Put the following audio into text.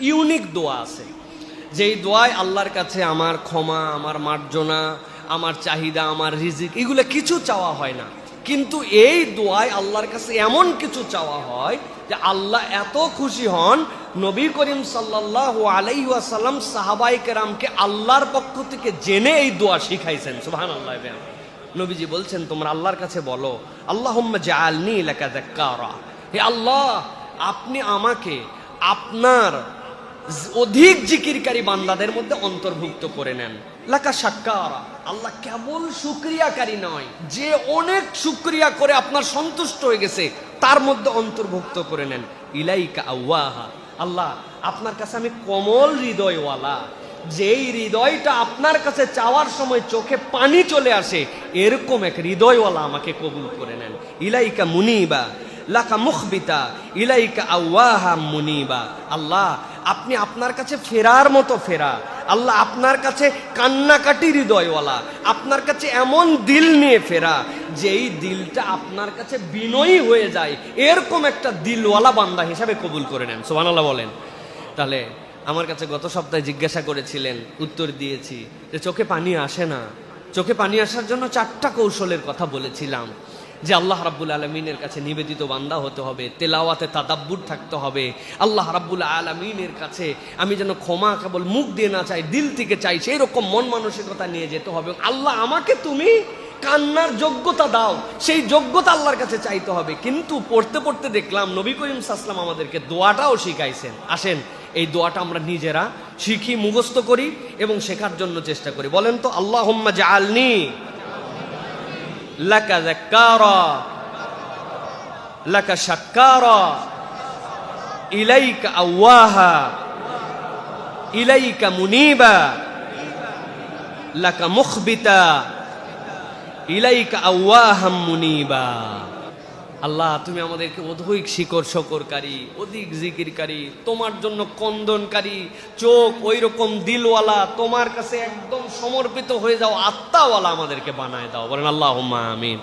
Unique দোয়া আছে, যেই দোয়ায় আল্লাহর কাছে আমার ক্ষমা, আমার মার্জনা, আমার চাহিদা, আমার রিজিক এগুলো কিছু চাওয়া হয় না। কিন্তু এই দোয়ায় আল্লাহর কাছে এমন কিছু চাওয়া হয় যে আল্লাহ এত খুশি হন, নবী করিম সাল্লাল্লাহু আলাইহি ওয়াসাল্লাম সাহাবায়ে কেরামকে আল্লাহর পক্ষ থেকে জেনে এই দোয়া শিখাইছেন। সুবহানাল্লাহ। নবীজি বলছেন, তোমরা আল্লাহর কাছে বলো, আল্লাহুম্মা জাআলনি লাকা যাক্কারা, হে আল্লাহ আপনি আমাকে আপনার অধিক জিকিরকারী বান্দাদের মধ্যে অন্তর্ভুক্ত করে নেন। লাকা শাক্কারা, আল্লাহ কেবল শুকরিয়াকারী নয়, যে অনেক শুকরিয়া করে আপনার সন্তুষ্ট হয়ে গেছে তার মধ্যে অন্তর্ভুক্ত করে নেন। ইলাইকা আওয়াহা, আল্লাহ আপনার কাছে আমি কোমল হৃদয়ওয়ালা, যেই হৃদয়টা আপনার কাছে চাওয়ার সময় চোখে পানি চলে আসে, এরকম এক হৃদয়ওয়ালা আমাকে কবুল করে নেন। ইলাইকা মুনিবা লাকা মুখবিতা ইলাইকা আওয়াহা মুনিবা, আল্লাহ আপনি আপনার কাছে ফেরার মতো ফেরা, আল্লাহ আপনার কাছে কান্নাকাটি হৃদয়ওয়ালা, আপনার কাছে এমন দিল নিয়ে ফেরা যেই দিলটা আপনার কাছে বিনয়ী হয়ে যায়, এরকম একটা দিলওয়ালা বান্দা হিসাবে কবুল করে নেন। সুবহানাল্লাহ বলেন। তাহলে আমার কাছে গত সপ্তাহে জিজ্ঞাসা করেছিলেন, উত্তর দিয়েছি যে চোখে পানি আসে না। চোখে পানি আসার জন্য 4টা কৌশলের কথা বলেছিলাম, যে আল্লাহ রাব্বুল আলামিনের কাছে নিবেদিত বান্দা হতে হবে, তেলাওয়াতে তাদাব্বুর থাকতে হবে, আল্লাহ রাব্বুল আলামিনের কাছে আমি যেন ক্ষমা কেবল মুখ দিয়ে না চাই, দিল থেকে চাই, সেই রকম মন মানসিকতা নিয়ে যেতে হবে। আল্লাহ আমাকে তুমি কান্নার যোগ্যতা দাও, সেই যোগ্যতা আল্লাহর কাছে চাইতে হবে। কিন্তু পড়তে পড়তে দেখলাম নবী করিম সাল্লাল্লাহু আলাইহি ওয়াসাল্লাম আমাদেরকে দোয়াটাও শিখাইছেন। আসেন এই দোয়াটা আমরা নিজেরা শিখি, মুখস্থ করি এবং শেখার জন্য চেষ্টা করি। বলেন তো, আল্লাহুম্মা জাআলনি লাকা যাক্কারা লাকা শাক্কারা ইলাইকা আওয়াহা ইলাইকা মুনিবা লাকা মুখবিতা ইলাইকা আওয়াহাম মুনিবা। আল্লাহ তুমি আমাদেরকে অধিক শিকর শকরকারী, অধিক জিকিরকারী, তোমার জন্য কন্দনকারী চোখ, ওই রকম দিলওয়ালা, তোমার কাছে একদম সমর্পিত হয়ে যাও আত্মাওয়ালা আমাদেরকে বানায় দাও। বলেন আল্লাহুম্মা আমিন।